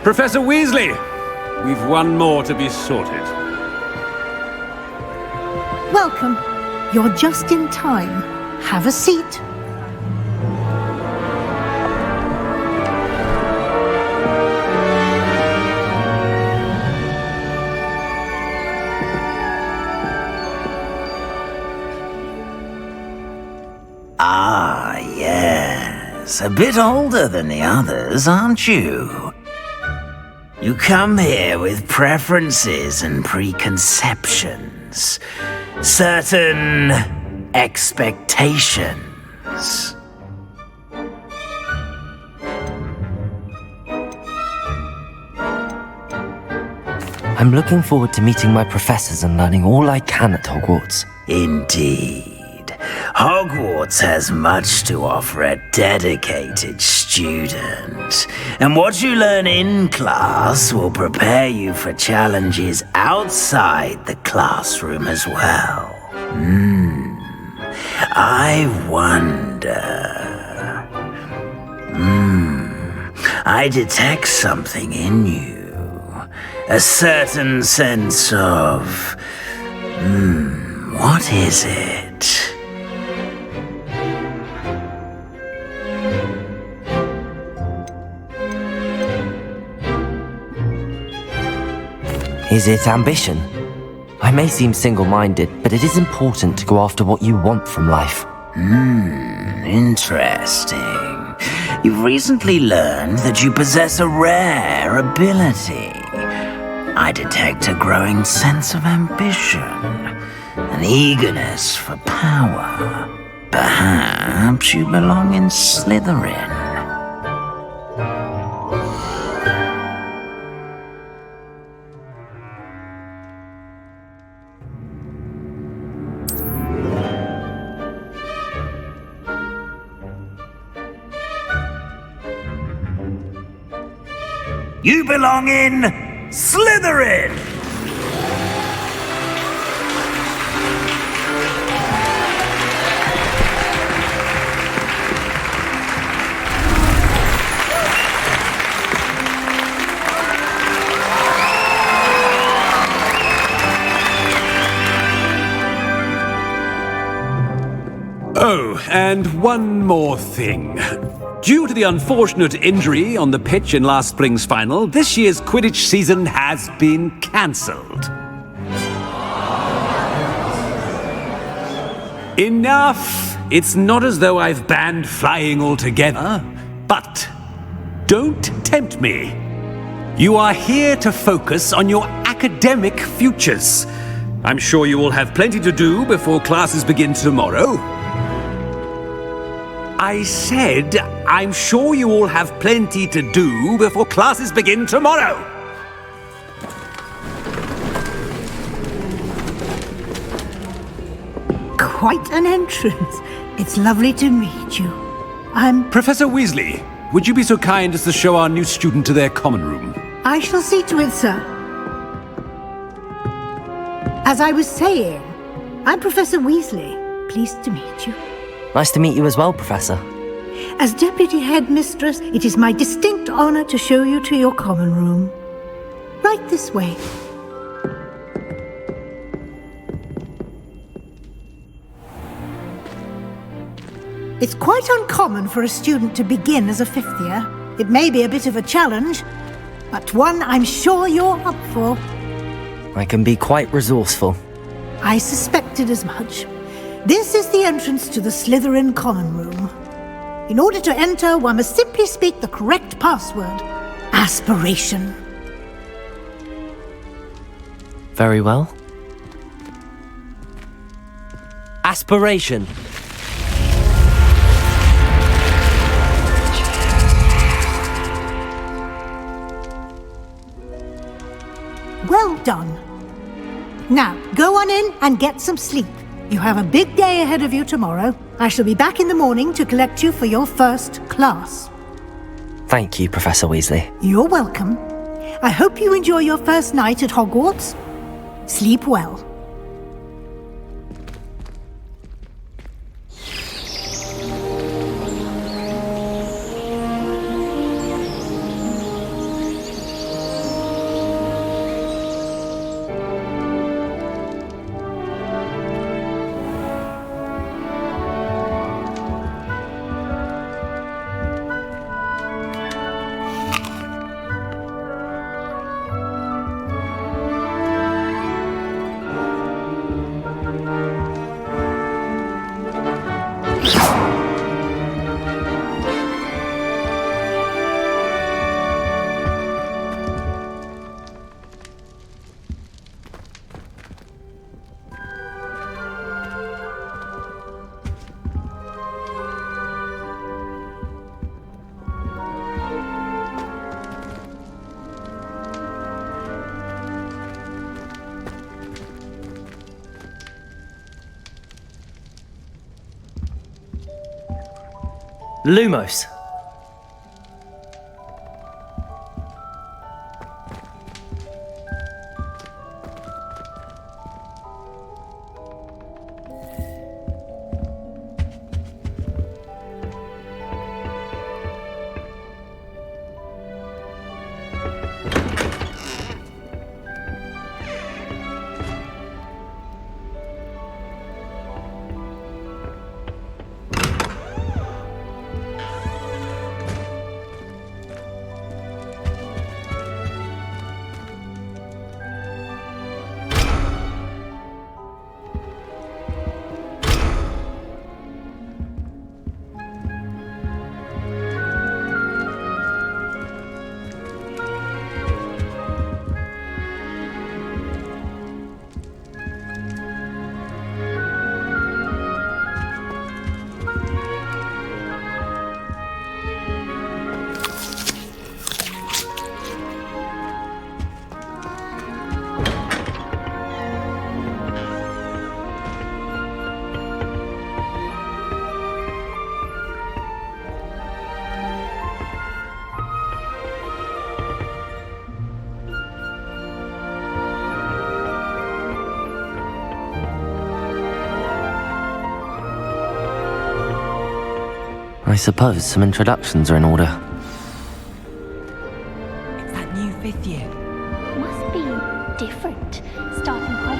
Professor Weasley, we've one more to be sorted. Welcome. You're just in time. Have a seat. Ah, yes. A bit older than the others, aren't you? You come here with preferences and preconceptions. Certain expectations. I'm looking forward to meeting my professors and learning all I can at Hogwarts. Indeed. Hogwarts has much to offer a dedicated student. And what you learn in class will prepare you for challenges outside the classroom as well. I wonder... I detect something in you. A certain sense of... what is it? Is it ambition? I may seem single-minded, but it is important to go after what you want from life. Interesting. You've recently learned that you possess a rare ability. I detect a growing sense of ambition, an eagerness for power. Perhaps you belong in Slytherin. You belong in Slytherin! Oh, and one more thing. Due to the unfortunate injury on the pitch in last spring's final, this year's Quidditch season has been cancelled. Enough! It's not as though I've banned flying altogether, but don't tempt me. You are here to focus on your academic futures. I'm sure you will have plenty to do before classes begin tomorrow. I said, I'm sure you all have plenty to do before classes begin tomorrow. Quite an entrance. It's lovely to meet you. I'm... Professor Weasley, would you be so kind as to show our new student to their common room? I shall see to it, sir. As I was saying, I'm Professor Weasley. Pleased to meet you. Nice to meet you as well, Professor. As Deputy Headmistress, it is my distinct honor to show you to your common room. Right this way. It's quite uncommon for a student to begin as a fifth year. It may be a bit of a challenge, but one I'm sure you're up for. I can be quite resourceful. I suspected as much. This is the entrance to the Slytherin common room. In order to enter, one must simply speak the correct password. Aspiration. Very well. Aspiration. Well done. Now, go on in and get some sleep. You have a big day ahead of you tomorrow. I shall be back in the morning to collect you for your first class. Thank you, Professor Weasley. You're welcome. I hope you enjoy your first night at Hogwarts. Sleep well. Lumos. I suppose some introductions are in order. It's that new 5th year. Must be different, starting high.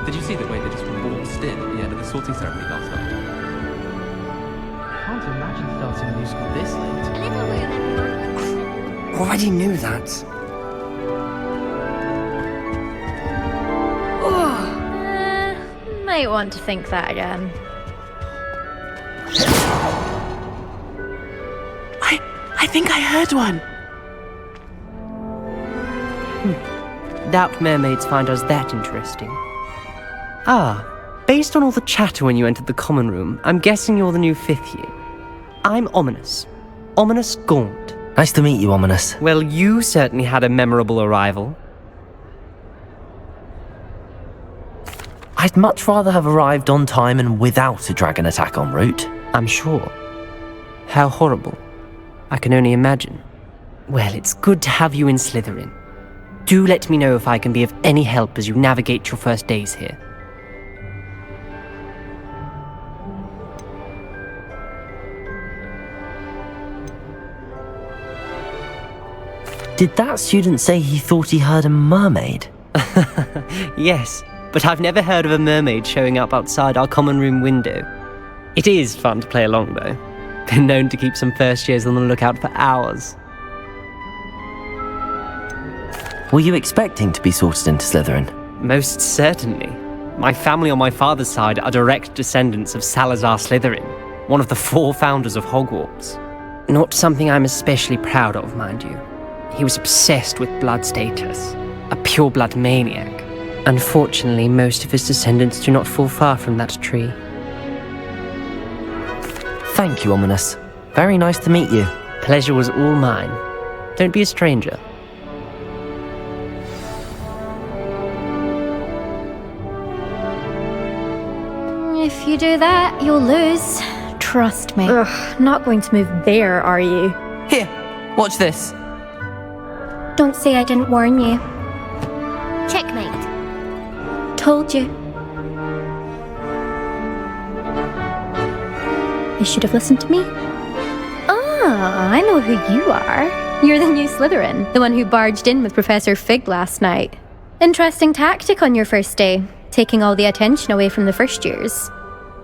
Did you see the way they just waltzed in at the end of the sorting ceremony last night? Can't imagine starting a new school this late. A little room, everyone. Already knew that. Might want to think that again. I think I heard one. Doubt mermaids find us that interesting. Ah, based on all the chatter when you entered the common room, I'm guessing you're the new 5th year. I'm Ominous. Ominous Gaunt. Nice to meet you, Ominous. Well, you certainly had a memorable arrival. I'd much rather have arrived on time and without a dragon attack en route. I'm sure. How horrible. I can only imagine. Well, it's good to have you in Slytherin. Do let me know if I can be of any help as you navigate your first days here. Did that student say he thought he heard a mermaid? Yes, but I've never heard of a mermaid showing up outside our common room window. It is fun to play along, though. Been known to keep some first years on the lookout for hours. Were you expecting to be sorted into Slytherin? Most certainly. My family on my father's side are direct descendants of Salazar Slytherin, one of the 4 founders of Hogwarts. Not something I'm especially proud of, mind you. He was obsessed with blood status, a pure-blood maniac. Unfortunately, most of his descendants do not fall far from that tree. Thank you, Ominous. Very nice to meet you. Pleasure was all mine. Don't be a stranger. you do that, you'll lose. Trust me. Ugh, not going to move there, are you? Here, watch this. Don't say I didn't warn you. Checkmate. Told you. You should have listened to me. Ah, I know who you are. You're the new Slytherin, the one who barged in with Professor Fig last night. Interesting tactic on your first day, taking all the attention away from the first years.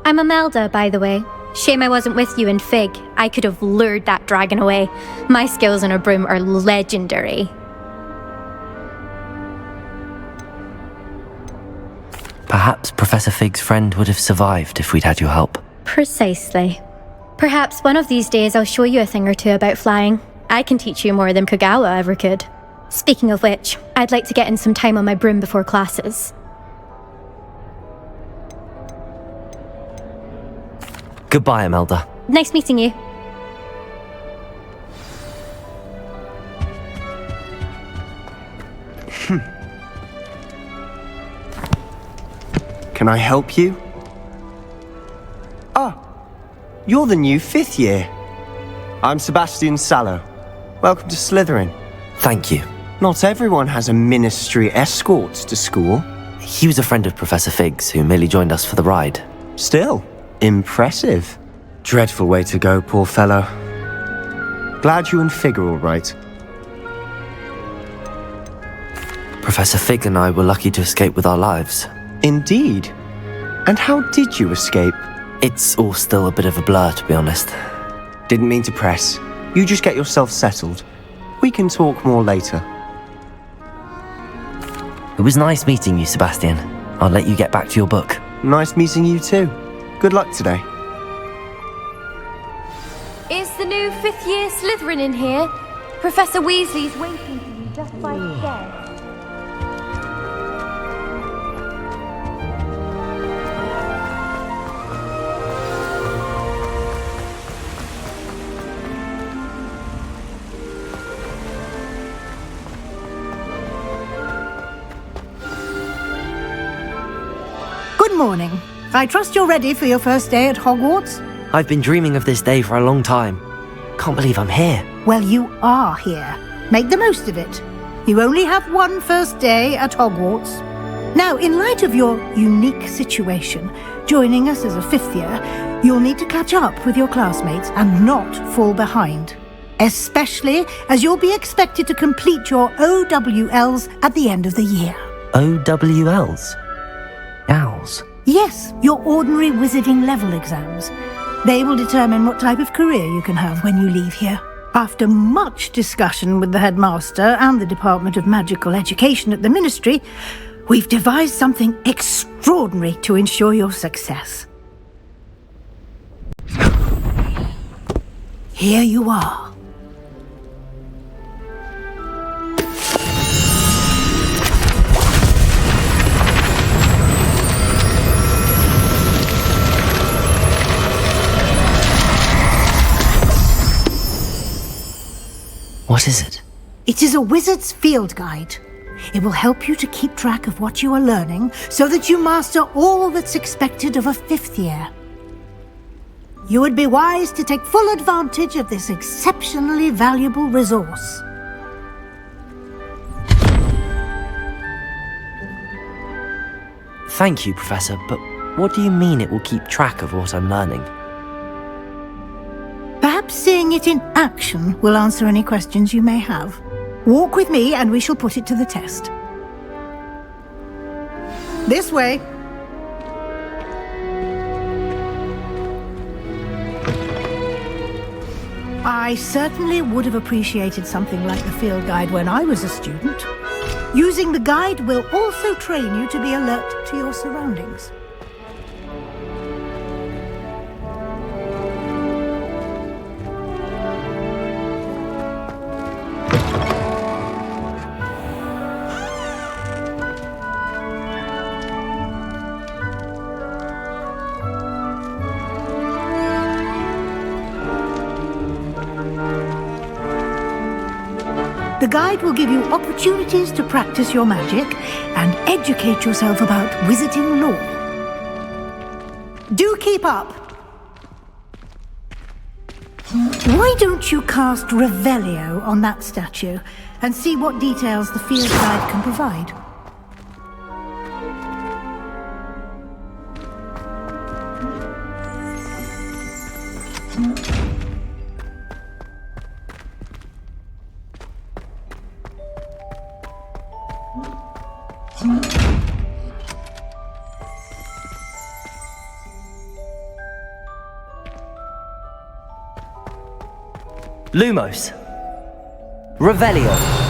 I'm Imelda, by the way. Shame I wasn't with you in Fig. I could have lured that dragon away. My skills on a broom are legendary. Perhaps Professor Fig's friend would have survived if we'd had your help. Precisely. Perhaps one of these days I'll show you a thing or two about flying. I can teach you more than Kagawa ever could. Speaking of which, I'd like to get in some time on my broom before classes. Goodbye, Imelda. Nice meeting you. Can I help you? Ah, you're the new 5th year. I'm Sebastian Sallow. Welcome to Slytherin. Thank you. Not everyone has a ministry escort to school. He was a friend of Professor Fig's who merely joined us for the ride. Still, impressive. Dreadful way to go, poor fellow. Glad you and Fig are all right. Professor Fig and I were lucky to escape with our lives. Indeed. And how did you escape? It's all still a bit of a blur, to be honest. Didn't mean to press. You just get yourself settled. We can talk more later. It was nice meeting you, Sebastian. I'll let you get back to your book. Nice meeting you too. Good luck today. Is the new 5th year Slytherin in here? Professor Weasley's waiting for you just by the stairs. Good morning. I trust you're ready for your first day at Hogwarts? I've been dreaming of this day for a long time. Can't believe I'm here. Well, you are here. Make the most of it. You only have one first day at Hogwarts. Now, in light of your unique situation, joining us as a 5th year, you'll need to catch up with your classmates and not fall behind. Especially as you'll be expected to complete your OWLs at the end of the year. OWLs? Owls? Yes, your ordinary wizarding level exams. They will determine what type of career you can have when you leave here. After much discussion with the headmaster and the Department of Magical Education at the Ministry, we've devised something extraordinary to ensure your success. Here you are. What is it? It is a wizard's field guide. It will help you to keep track of what you are learning so that you master all that's expected of a 5th year. You would be wise to take full advantage of this exceptionally valuable resource. Thank you, Professor, but what do you mean it will keep track of what I'm learning? Perhaps seeing it in action will answer any questions you may have. Walk with me and we shall put it to the test. This way. I certainly would have appreciated something like the field guide when I was a student. Using the guide will also train you to be alert to your surroundings. The guide will give you opportunities to practice your magic and educate yourself about wizarding lore. Do keep up! Why don't you cast Revelio on that statue and see what details the field guide can provide? Lumos. Revelio.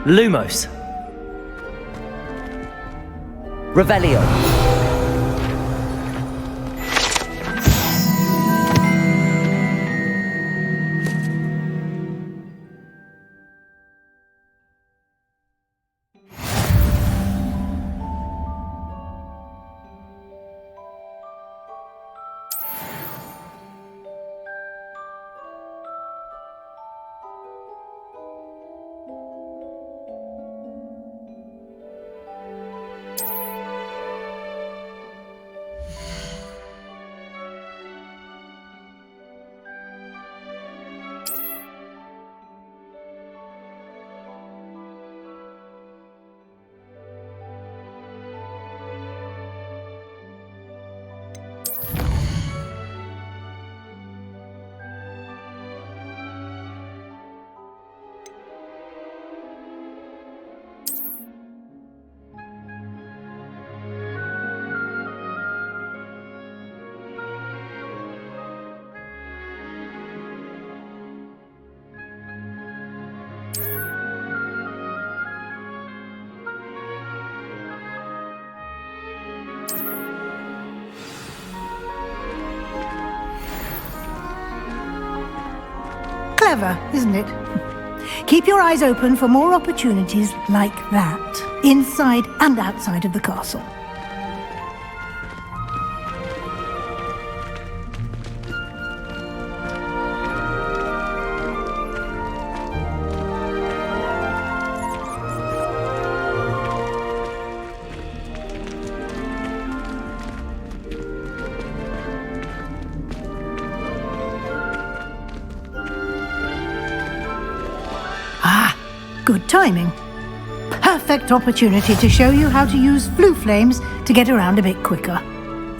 Lumos. Revelio. Clever, isn't it? Keep your eyes open for more opportunities like that, inside and outside of the castle. Good timing. Perfect opportunity to show you how to use flue flames to get around a bit quicker.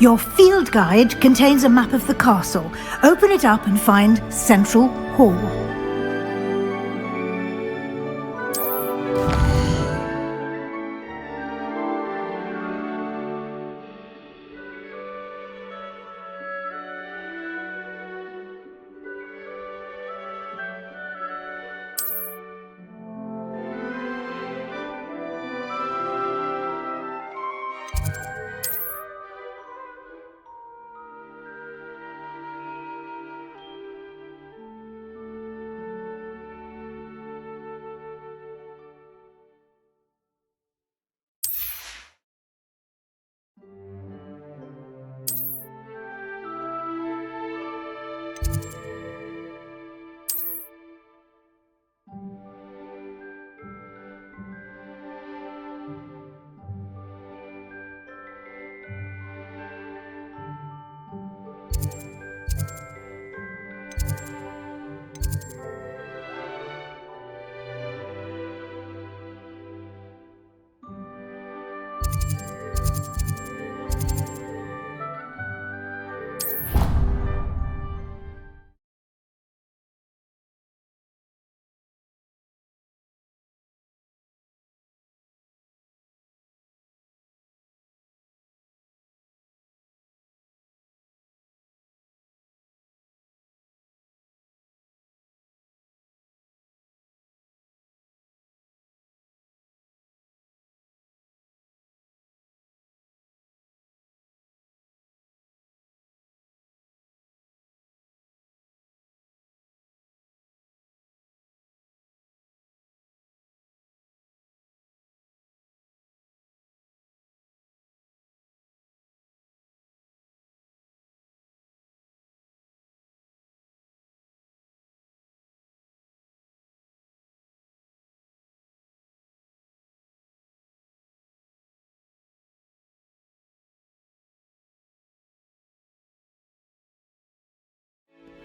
Your field guide contains a map of the castle. Open it up and find Central Hall.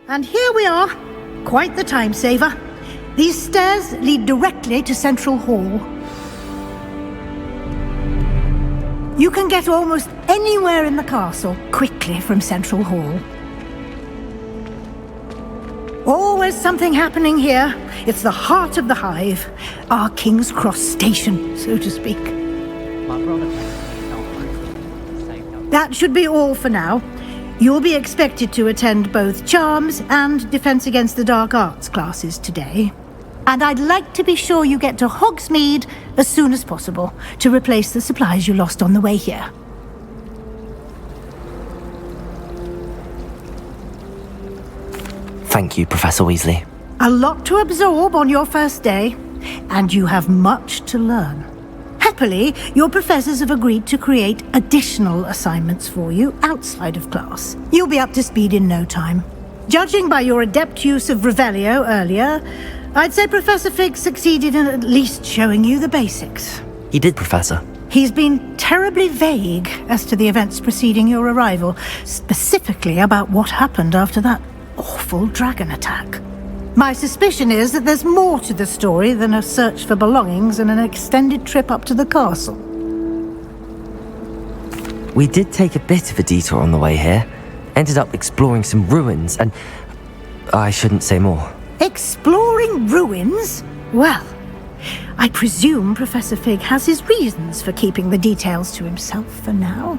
And here we are. Quite the time saver. These stairs lead directly to Central Hall. You can get almost anywhere in the castle quickly from Central Hall. Always something happening here. It's the heart of the hive. Our King's Cross station, so to speak. That should be all for now. You'll be expected to attend both Charms and Defense Against the Dark Arts classes today. And I'd like to be sure you get to Hogsmeade as soon as possible to replace the supplies you lost on the way here. Thank you, Professor Weasley. A lot to absorb on your first day, and you have much to learn. Happily, your professors have agreed to create additional assignments for you outside of class. You'll be up to speed in no time. Judging by your adept use of Revelio earlier, I'd say Professor Fig succeeded in at least showing you the basics. He did, Professor. He's been terribly vague as to the events preceding your arrival, specifically about what happened after that awful dragon attack. My suspicion is that there's more to the story than a search for belongings and an extended trip up to the castle. We did take a bit of a detour on the way here. Ended up exploring some ruins and... I shouldn't say more. Exploring ruins? Well, I presume Professor Fig has his reasons for keeping the details to himself for now.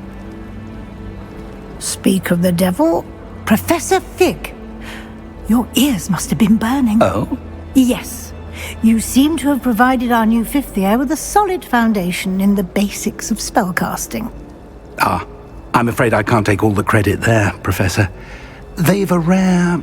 Speak of the devil, Professor Fig. Your ears must have been burning. Oh? Yes. You seem to have provided our new fifth year with a solid foundation in the basics of spellcasting. Ah, I'm afraid I can't take all the credit there, Professor. They've a rare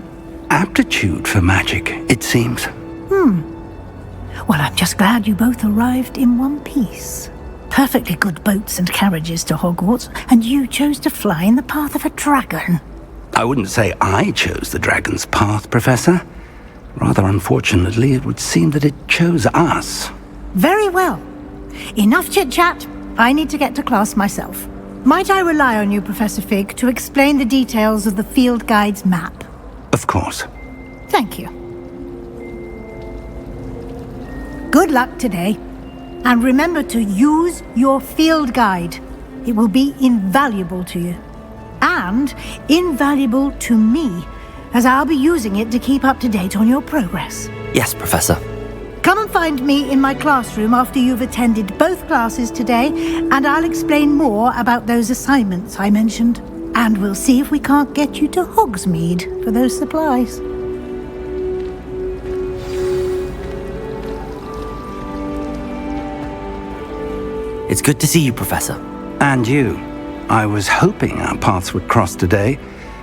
aptitude for magic, it seems. Well, I'm just glad you both arrived in one piece. Perfectly good boats and carriages to Hogwarts, and you chose to fly in the path of a dragon. I wouldn't say I chose the dragon's path, Professor. Rather unfortunately, it would seem that it chose us. Very well. Enough chit-chat. I need to get to class myself. Might I rely on you, Professor Fig, to explain the details of the field guide's map? Of course. Thank you. Good luck today. And remember to use your field guide. It will be invaluable to you. And invaluable to me, as I'll be using it to keep up to date on your progress. Yes, Professor. Come and find me in my classroom after you've attended both classes today, and I'll explain more about those assignments I mentioned. And we'll see if we can't get you to Hogsmeade for those supplies. It's good to see you, Professor. And you. I was hoping our paths would cross today,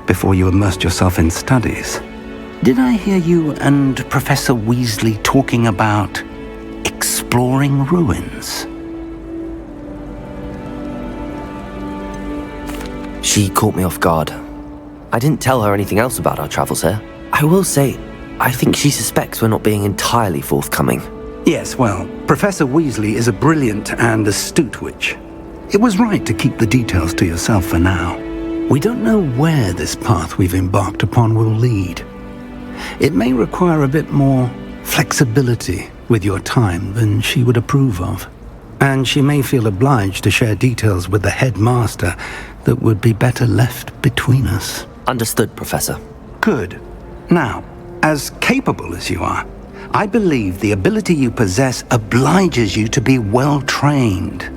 before you immersed yourself in studies. Did I hear you and Professor Weasley talking about exploring ruins? She caught me off guard. I didn't tell her anything else about our travels here. I will say, I think she suspects we're not being entirely forthcoming. Yes, well, Professor Weasley is a brilliant and astute witch. It was right to keep the details to yourself for now. We don't know where this path we've embarked upon will lead. It may require a bit more flexibility with your time than she would approve of. And she may feel obliged to share details with the headmaster that would be better left between us. Understood, Professor. Good. Now, as capable as you are, I believe the ability you possess obliges you to be well trained.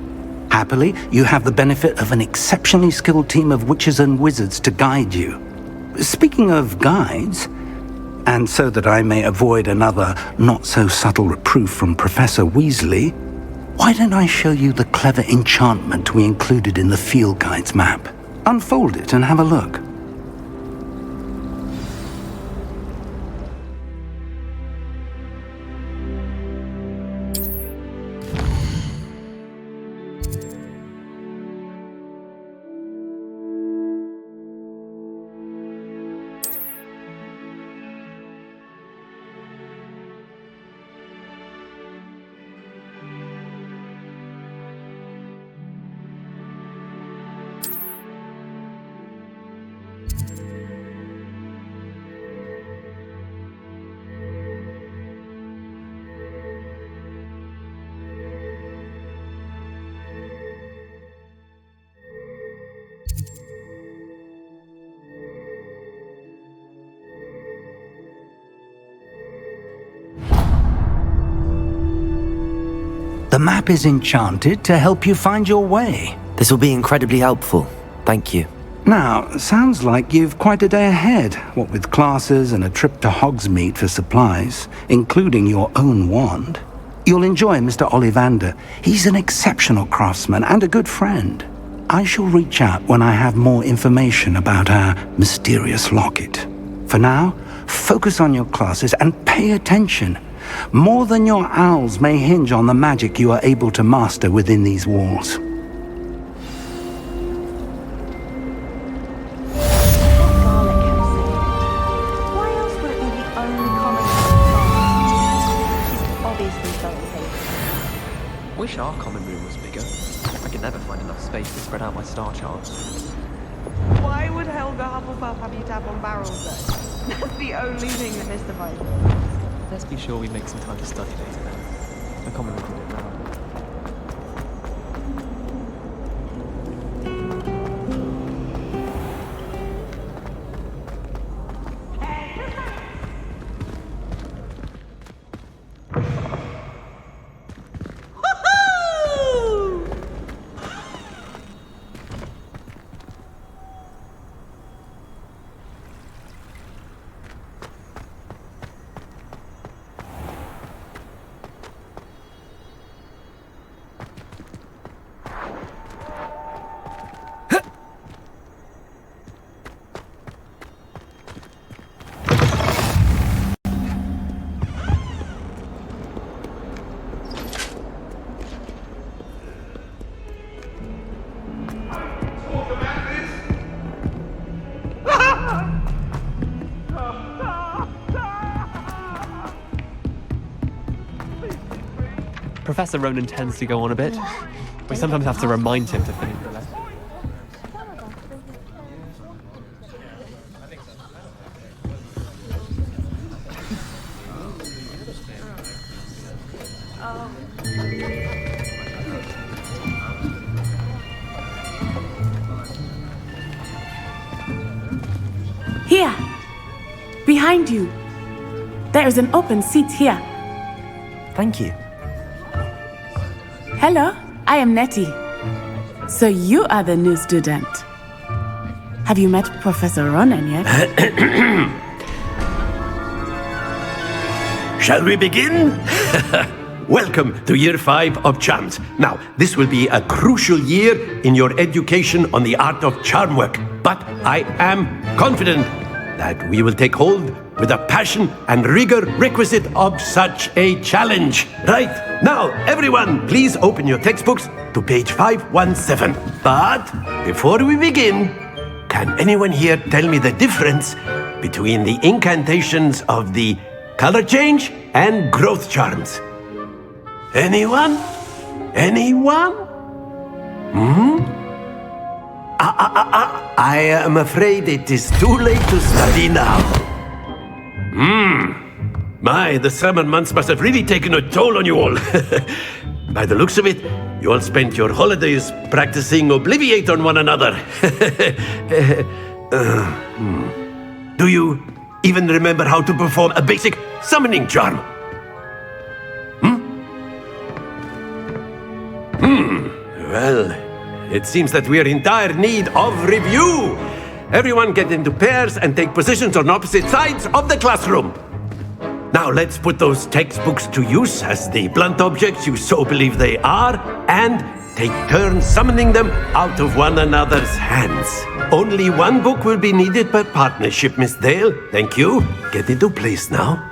Happily, you have the benefit of an exceptionally skilled team of witches and wizards to guide you. Speaking of guides, and so that I may avoid another not-so-subtle reproof from Professor Weasley, why don't I show you the clever enchantment we included in the field guide's map? Unfold it and have a look. map is enchanted to help you find your way. This will be incredibly helpful. Thank you. Now, sounds like you've quite a day ahead, what with classes and a trip to Hogsmeade for supplies, including your own wand. You'll enjoy Mr. Ollivander. He's an exceptional craftsman and a good friend. I shall reach out when I have more information about our mysterious locket. For now, focus on your classes and pay attention. More than your owls may hinge on the magic you are able to master within these walls. Wish our common room was bigger. I could never find enough space to spread out my star charts. Why would Helga Hufflepuff have you tap on barrels then? That's the only thing that mystifies me. Let's be sure we make some time to study later then. The common room can do it now. Professor Ronan tends to go on a bit. We sometimes have to remind him to finish the lesson. Here! Behind you! There is an open seat here. Thank you. Hello, I am Nettie. So you are the new student. Have you met Professor Ronan yet? Shall we begin? Welcome to Year 5 of Charms. Now, this will be a crucial year in your education on the art of charm work. But I am confident that we will take hold with the passion and rigor requisite of such a challenge. Right, now everyone, please open your textbooks to page 517. But before we begin, can anyone here tell me the difference between the incantations of the color change and growth charms? Anyone? Anyone? I am afraid it is too late to study now. My, the summer months must have really taken a toll on you all. By the looks of it, you all spent your holidays practicing Obliviate on one another. Do you even remember how to perform a basic summoning charm? Well, it seems that we are in dire need of review. Everyone get into pairs and take positions on opposite sides of the classroom. Now let's put those textbooks to use as the blunt objects you so believe they are, and take turns summoning them out of one another's hands. Only one book will be needed per partnership, Miss Dale. Thank you. Get into place now.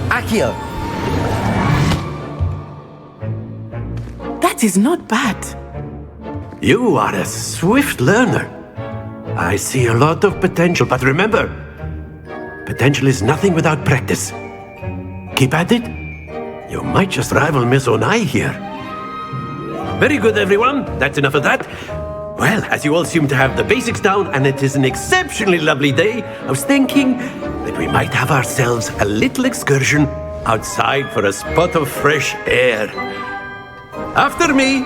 Accio! That is not bad. You are a swift learner. I see a lot of potential, but remember, potential is nothing without practice. Keep at it. You might just rival Miss Onai here. Very good, everyone. That's enough of that. Well, as you all seem to have the basics down, and it is an exceptionally lovely day, I was thinking that we might have ourselves a little excursion outside for a spot of fresh air. After me!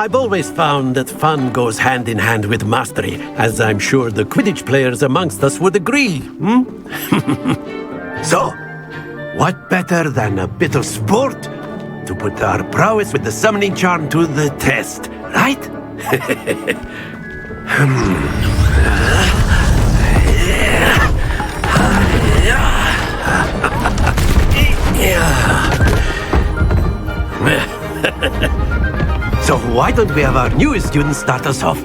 I've always found that fun goes hand in hand with mastery, as I'm sure the Quidditch players amongst us would agree. So, what better than a bit of sport to put our prowess with the summoning charm to the test, right? So why don't we have our newest student start us off?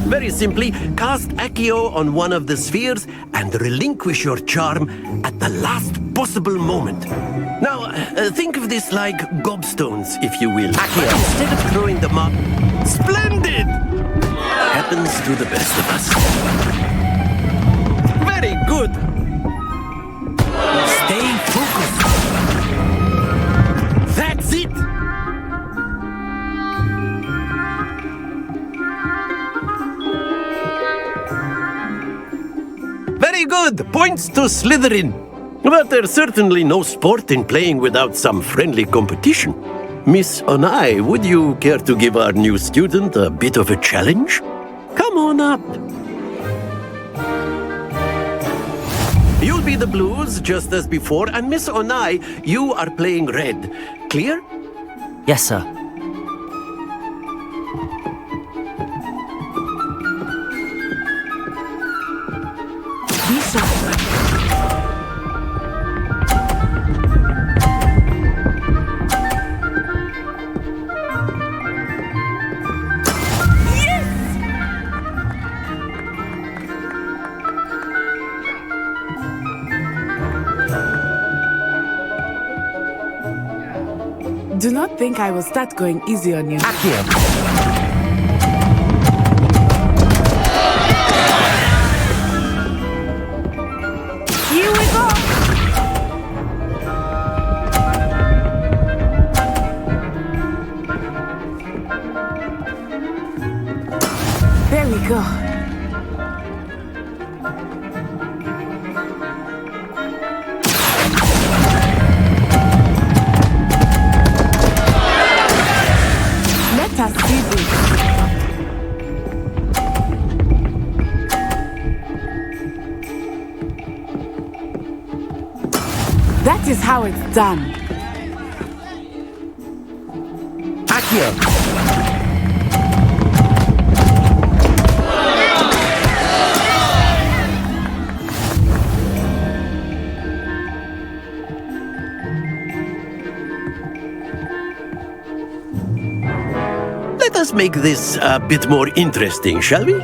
Very simply, cast Accio on one of the spheres and relinquish your charm at the last possible moment. Now, think of this like gobstones, if you will. Accio. But instead of throwing them up... Splendid! Happens to the best of us. Very good! Stay focused. That's it! Very good! Points to Slytherin. But there's certainly no sport in playing without some friendly competition. Miss Onai, would you care to give our new student a bit of a challenge? Come on up. You'll be the blues, just as before, and Miss Onai, you are playing red. Clear? Yes, sir. Do not think I will start going easy on you. Accio. Here we go! There we go. Let us see this. That is how it's done. Accio. Let us make this a bit more interesting, shall we?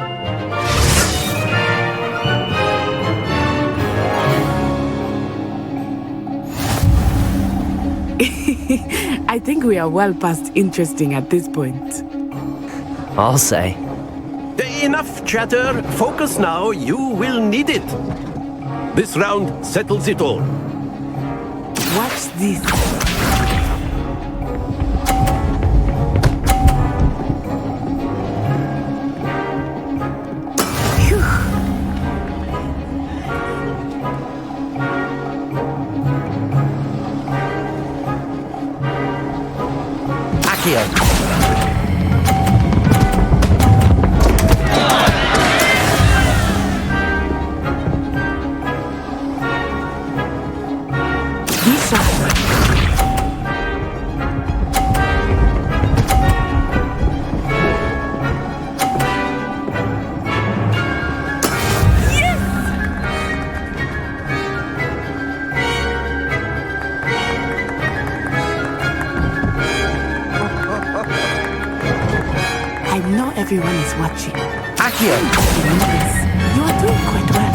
I think we are well past interesting at this point. I'll say. Enough chatter. Focus now. You will need it. This round settles it all. Watch this. Accio! I know everyone is watching. Accio! You are doing quite well.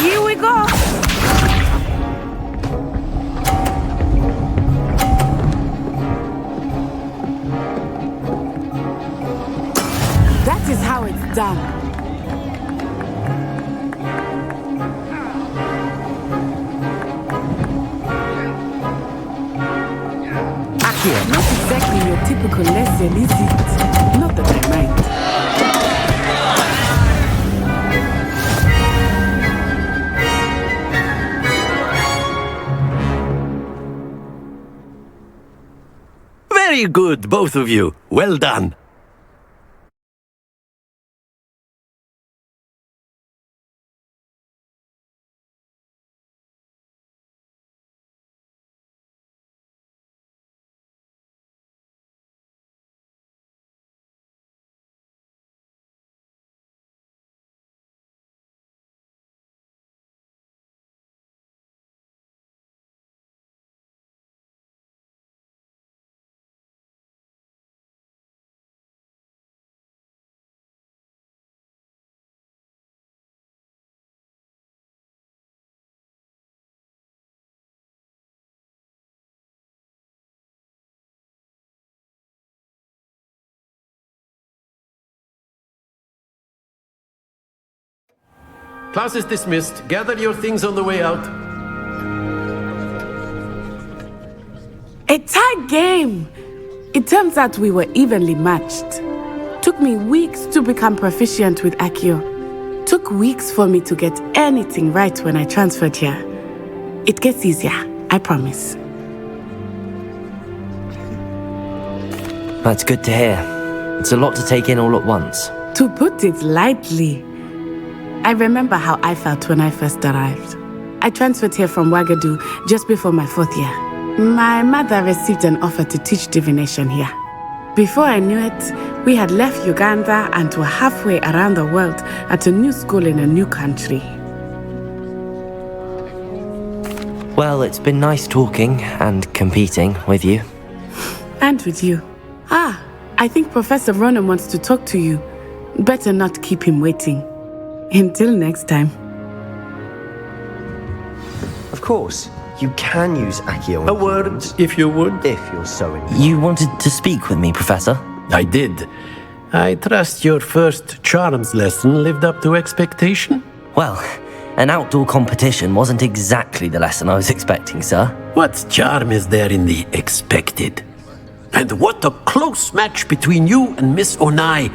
Here we go! That is how it's done. Not exactly your typical lesson, is it? Not that I mind. Very good, both of you. Well done. Class is dismissed. Gather your things on the way out. A tight game! It turns out we were evenly matched. Took me weeks to become proficient with Accio. Took weeks for me to get anything right when I transferred here. It gets easier, I promise. That's good to hear. It's a lot to take in all at once. To put it lightly, I remember how I felt when I first arrived. I transferred here from Ouagadougou just before my 4th year. My mother received an offer to teach divination here. Before I knew it, we had left Uganda and were halfway around the world at a new school in a new country. Well, it's been nice talking and competing with you. And with you. Ah, I think Professor Ronan wants to talk to you. Better not keep him waiting. Until next time. Of course, you can use Accio. A word, if you would. If you're so inclined. You wanted to speak with me, Professor? I did. I trust your first charms lesson lived up to expectation? Well, an outdoor competition wasn't exactly the lesson I was expecting, sir. What charm is there in the expected? And what a close match between you and Miss Onai.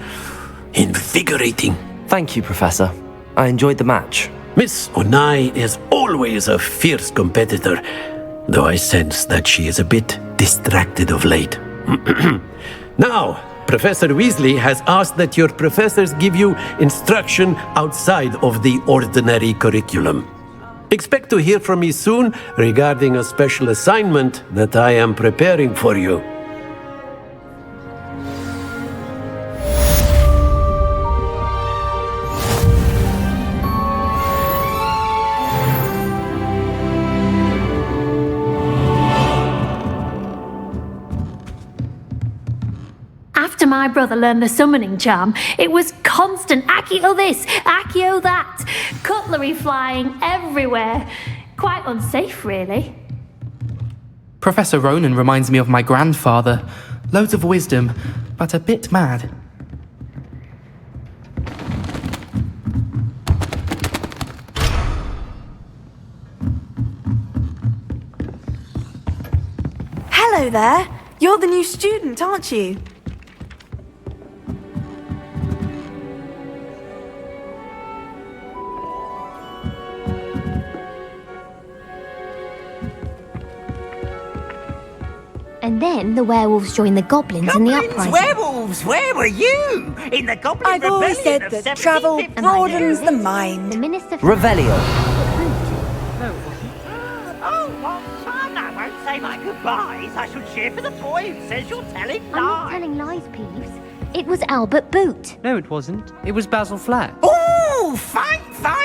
Invigorating. Thank you, Professor. I enjoyed the match. Miss Onai is always a fierce competitor, though I sense that she is a bit distracted of late. Now, Professor Weasley has asked that your professors give you instruction outside of the ordinary curriculum. Expect to hear from me soon regarding a special assignment that I am preparing for you. After my brother learned the summoning charm, it was constant Accio this, Accio that, cutlery flying everywhere. Quite unsafe, really. Professor Ronan reminds me of my grandfather. Loads of wisdom, but a bit mad. Hello there. You're the new student, aren't you? And then the werewolves joined the goblins in the uprising. Werewolves, where were you? In the Goblin I've always said Rebellion of that travel 1750? broadens the mind. The minister... Revelio. Oh, what fun! I won't say my goodbyes. I shall cheer for the boy who says you're telling I'm not telling lies, Peeves. It was Albert Boot. No, it wasn't. It was Basil Flack. Oh, fight!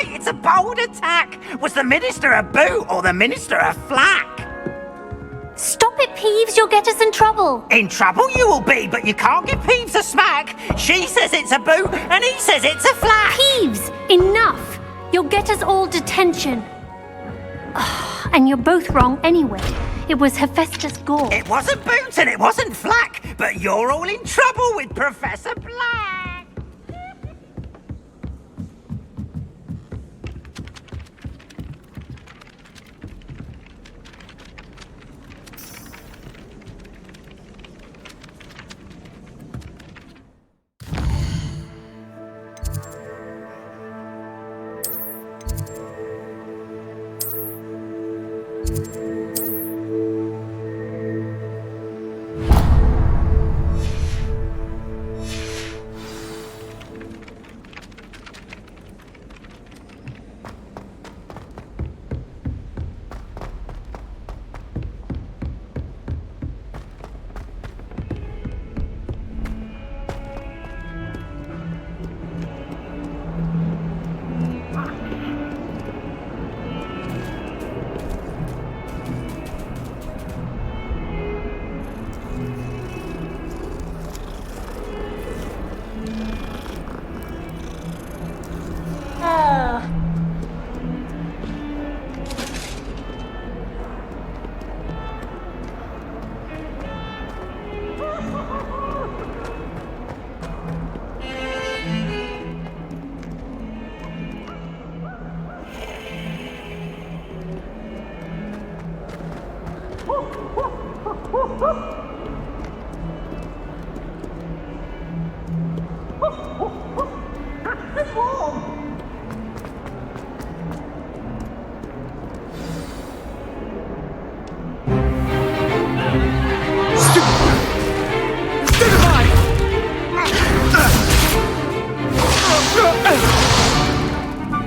It's a bold attack. Was the minister a boot or the minister a flack? Stop it, Peeves, you'll get us in trouble. In trouble you will be, but you can't give Peeves a smack. She says it's a boot and he says it's a flack. Peeves, enough. You'll get us all detention. And you're both wrong anyway. It was Hephaestus Gore. It wasn't boot and it wasn't flack, but you're all in trouble with Professor Black.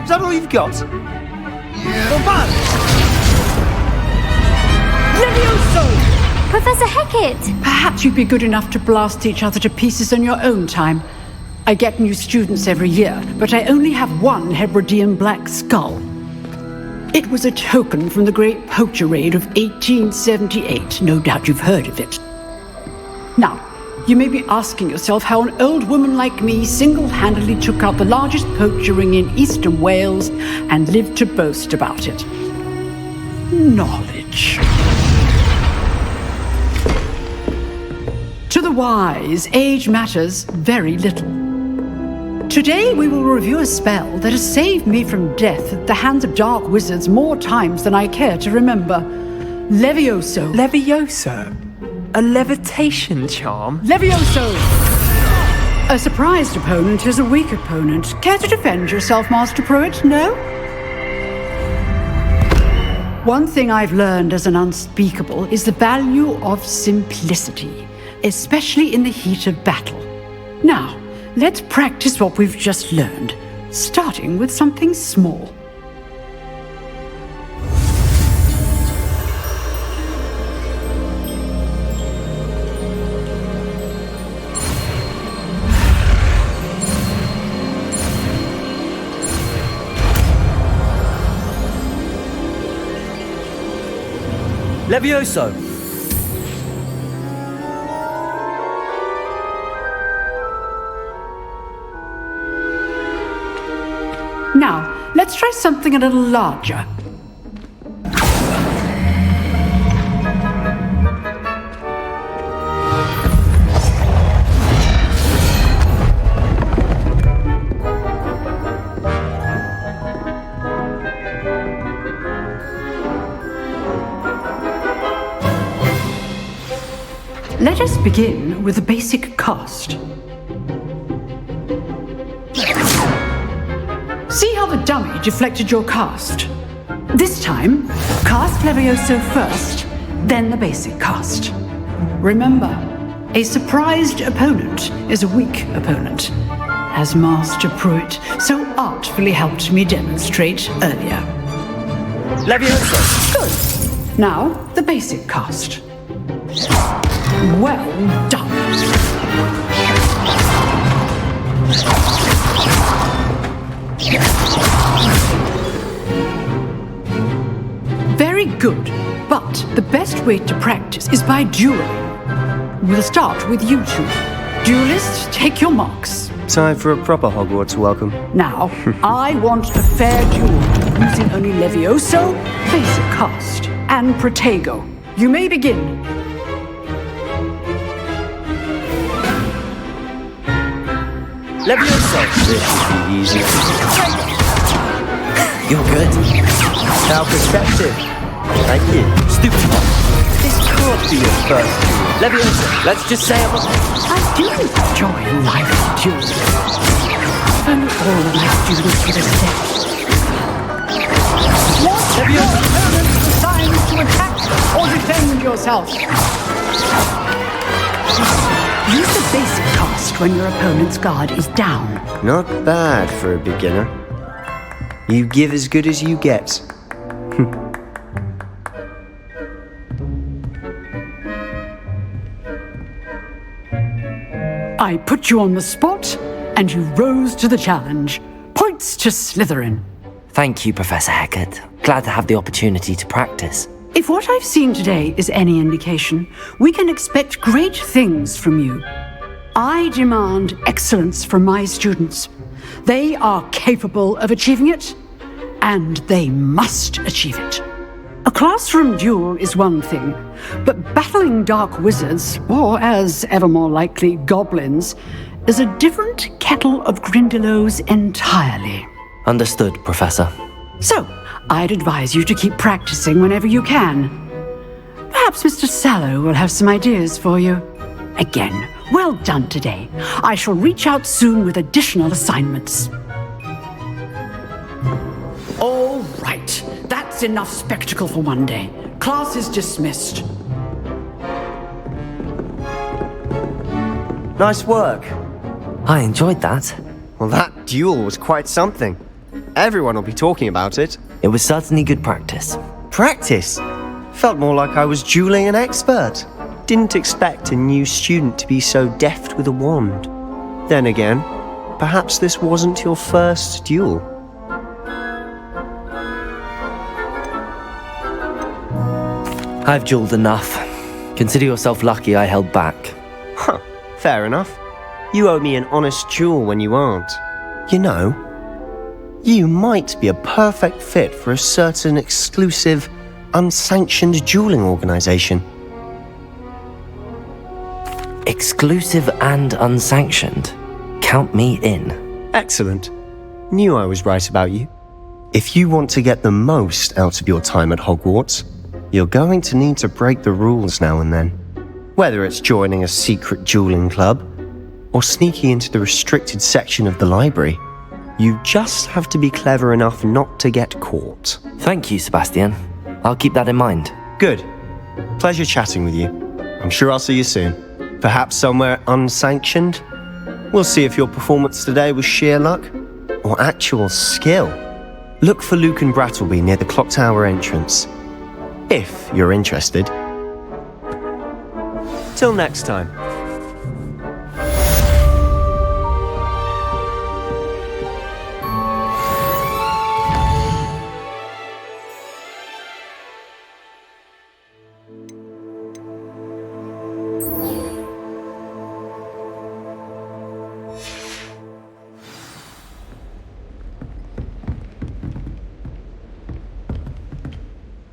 Is that all you've got? Levioso! Professor Hecat! Perhaps you'd be good enough to blast each other to pieces on your own time. I get new students every year, but I only have one Hebridean black skull. It was a token from the Great Poacher Raid of 1878. No doubt you've heard of it. Now, you may be asking yourself how an old woman like me single-handedly took out the largest poacher ring in eastern Wales and lived to boast about it. Knowledge. To the wise, age matters very little. Today we will review a spell that has saved me from death at the hands of dark wizards more times than I care to remember. Levioso. Levioso? A levitation charm? Levioso! A surprised opponent is a weak opponent. Care to defend yourself, Master Pruitt? No? One thing I've learned as an unspeakable is the value of simplicity, especially in the heat of battle. Now, let's practice what we've just learned, starting with something small. Levioso! Now, let's try something a little larger. Let us begin with the basic cast. See how the dummy deflected your cast? This time, cast Levioso first, then the basic cast. Remember, a surprised opponent is a weak opponent, as Master Pruitt so artfully helped me demonstrate earlier. Leviosa! Good. Now, the basic cast. Well done. Very good, but the best way to practice is by dueling. We'll start with you two. Duelists, take your marks. Time for a proper Hogwarts welcome. Now, I want a fair duel using only Levioso, basic cast, and Protego. You may begin. Leviosa! This should be easy. You're good. Now perspective. Thank you. Stupid one. This can't be your first duel. Leviosa, let's just say I do enjoy live duels. If only all of my students would accept. What your opponent's assigned to attack or defend yourself. Use the basic cast when your opponent's guard is down. Not bad for a beginner. You give as good as you get. I put you on the spot, and you rose to the challenge. Points to Slytherin. Thank you, Professor Hecat. Glad to have the opportunity to practice. If what I've seen today is any indication, we can expect great things from you. I demand excellence from my students. They are capable of achieving it, and they must achieve it. A classroom duel is one thing, but battling dark wizards, or as ever more likely, goblins, is a different kettle of Grindylows entirely. Understood, Professor. So, I'd advise you to keep practicing whenever you can. Perhaps Mr. Sallow will have some ideas for you. Again, well done today. I shall reach out soon with additional assignments. All right, that's enough spectacle for one day. Class is dismissed. Nice work. I enjoyed that. Well, that duel was quite something. Everyone will be talking about it. It was certainly good practice. Practice? Felt more like I was dueling an expert. Didn't expect a new student to be so deft with a wand. Then again, perhaps this wasn't your first duel. I've dueled enough. Consider yourself lucky I held back. Huh, fair enough. You owe me an honest duel when you aren't. You know, you might be a perfect fit for a certain exclusive, unsanctioned dueling organization. Exclusive and unsanctioned. Count me in. Excellent. Knew I was right about you. If you want to get the most out of your time at Hogwarts, you're going to need to break the rules now and then. Whether it's joining a secret dueling club, or sneaking into the restricted section of the library, you just have to be clever enough not to get caught. Thank you, Sebastian. I'll keep that in mind. Good. Pleasure chatting with you. I'm sure I'll see you soon. Perhaps somewhere unsanctioned? We'll see if your performance today was sheer luck or actual skill. Look for Luke and Brattleby near the clock tower entrance, if you're interested. Till next time.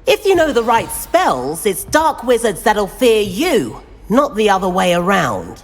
If you know the right spells, it's dark wizards that'll fear you, not the other way around.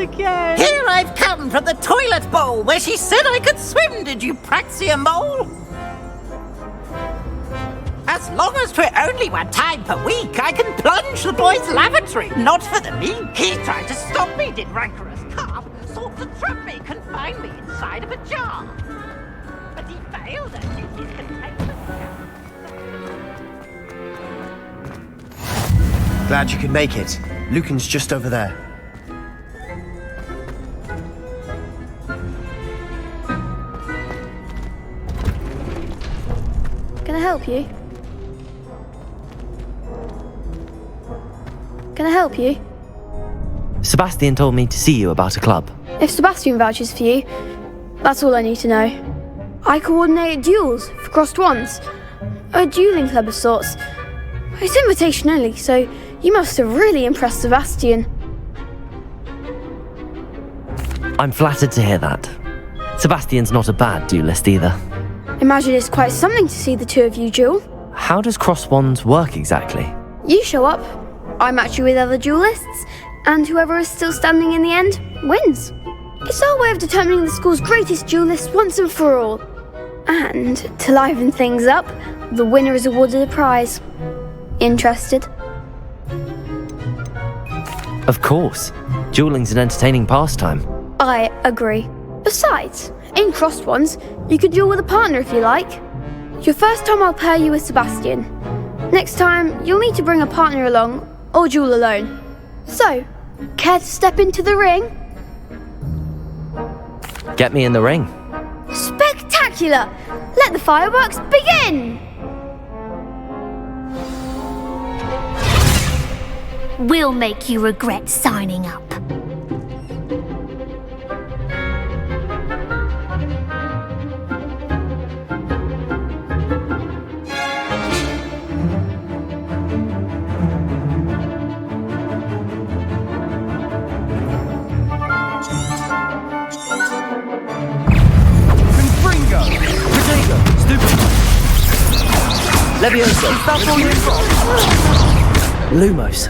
again. Here I've come from the toilet bowl where she said I could swim, did you praxia mole? As long as 'twere only one time per week, I can plunge the boy's lavatory. Not for the meek. He tried to stop me, did rancorous carp. Sought to trap me, confine me inside of a jar. But he failed at it. His contemptuous Glad you could make it. Lucan's just over there. Can I help you? Can I help you? Sebastian told me to see you about a club. If Sebastian vouches for you, that's all I need to know. I coordinate duels for crossed wands. A dueling club of sorts. It's invitation only, so you must have really impressed Sebastian. I'm flattered to hear that. Sebastian's not a bad duelist either. Imagine it's quite something to see the two of you duel. How does cross wands work exactly? You show up, I match you with other duelists, and whoever is still standing in the end wins. It's our way of determining the school's greatest duelist once and for all. And to liven things up, the winner is awarded a prize. Interested? Of course. Dueling's an entertaining pastime. I agree. Besides, in crossed ones, you could duel with a partner if you like. Your first time I'll pair you with Sebastian. Next time, you'll need to bring a partner along, or duel alone. So, care to step into the ring? Get me in the ring. Spectacular! Let the fireworks begin! We'll make you regret signing up. Levioso! Lumos.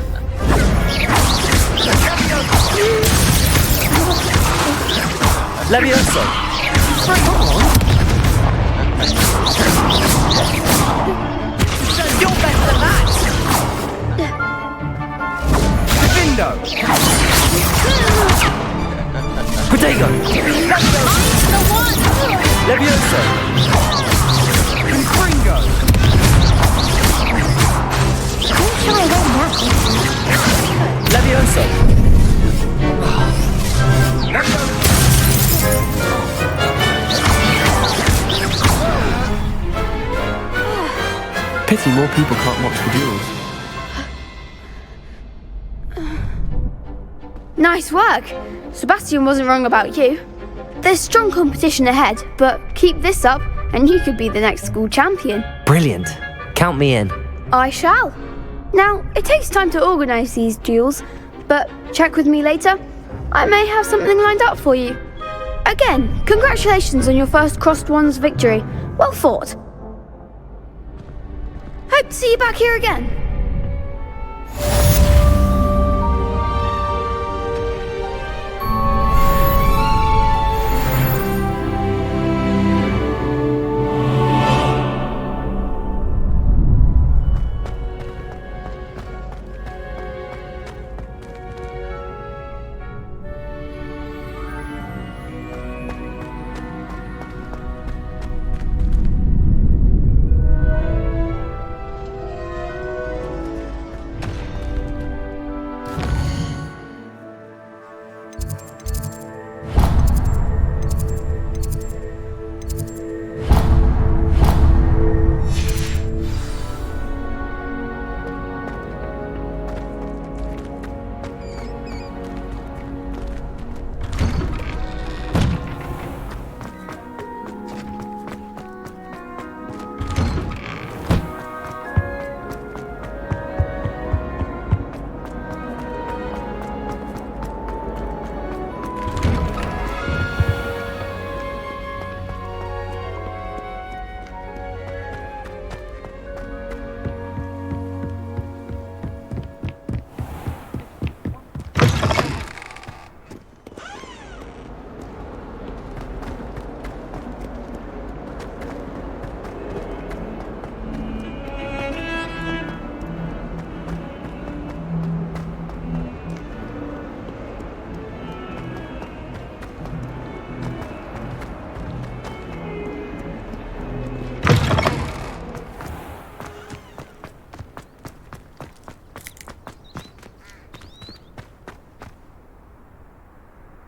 Levioso! You're better than that! Defendo! Protego! Levioso! Confringo! Levioso! Pity more people can't watch the duels. Nice work! Sebastian wasn't wrong about you. There's strong competition ahead, but keep this up and you could be the next school champion. Brilliant. Count me in. I shall. Now, it takes time to organise these duels, but check with me later. I may have something lined up for you. Again, congratulations on your first crossed wands victory. Well fought. Hope to see you back here again.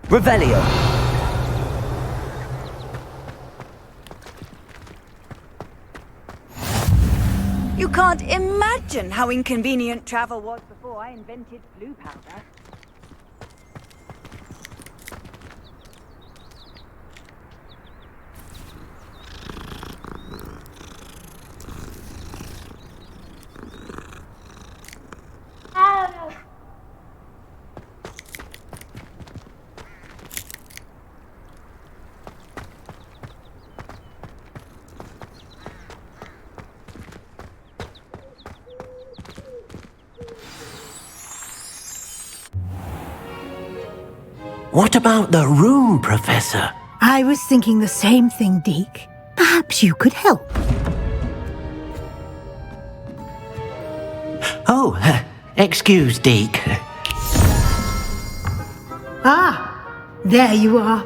Revelio. You can't imagine how inconvenient travel was before I invented blue powder. What about the room, Professor? I was thinking the same thing, Deke. Perhaps you could help. Oh, excuse, Deke. Ah, there you are.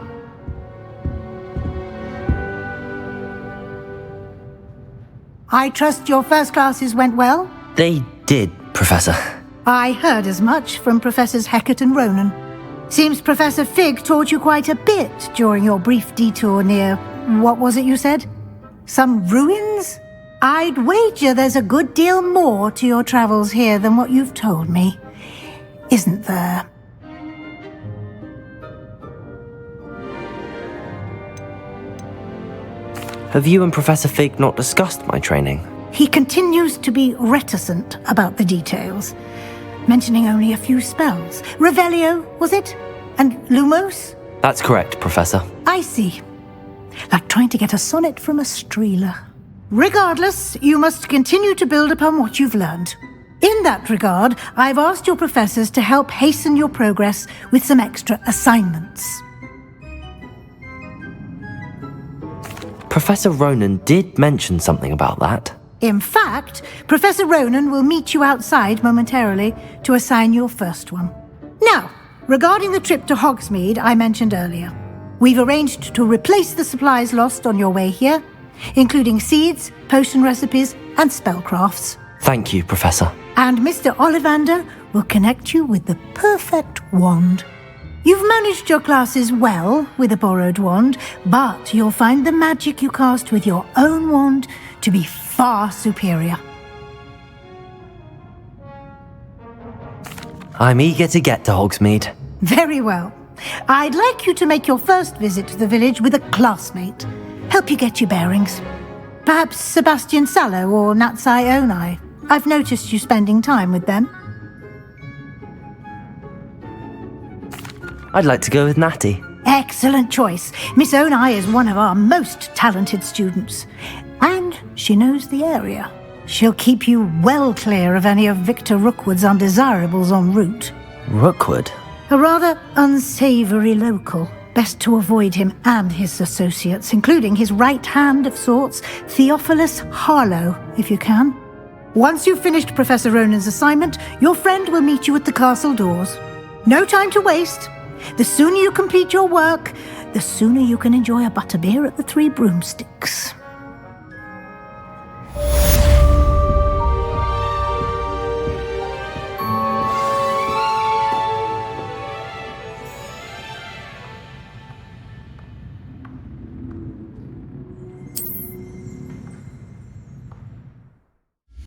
I trust your first classes went well? They did, Professor. I heard as much from Professors Hecat and Ronan. Seems Professor Fig taught you quite a bit during your brief detour near... what was it you said? Some ruins? I'd wager there's a good deal more to your travels here than what you've told me. Isn't there? Have you and Professor Fig not discussed my training? He continues to be reticent about the details, mentioning only a few spells. Revelio, was it? And Lumos? That's correct, Professor. I see. Like trying to get a sonnet from a streeler. Regardless, you must continue to build upon what you've learned. In that regard, I've asked your professors to help hasten your progress with some extra assignments. Professor Ronan did mention something about that. In fact, Professor Ronan will meet you outside momentarily to assign your first one. Now, regarding the trip to Hogsmeade I mentioned earlier, we've arranged to replace the supplies lost on your way here, including seeds, potion recipes, and spellcrafts. Thank you, Professor. And Mr. Ollivander will connect you with the perfect wand. You've managed your classes well with a borrowed wand, but you'll find the magic you cast with your own wand to be far superior. I'm eager to get to Hogsmeade. Very well. I'd like you to make your first visit to the village with a classmate. Help you get your bearings. Perhaps Sebastian Sallow or Natsai Onai. I've noticed you spending time with them. I'd like to go with Natty. Excellent choice. Miss Onai is one of our most talented students. And she knows the area. She'll keep you well clear of any of Victor Rookwood's undesirables en route. Rookwood? A rather unsavoury local. Best to avoid him and his associates, including his right hand of sorts, Theophilus Harlow, if you can. Once you've finished Professor Ronan's assignment, your friend will meet you at the castle doors. No time to waste. The sooner you complete your work, the sooner you can enjoy a butterbeer at the Three Broomsticks.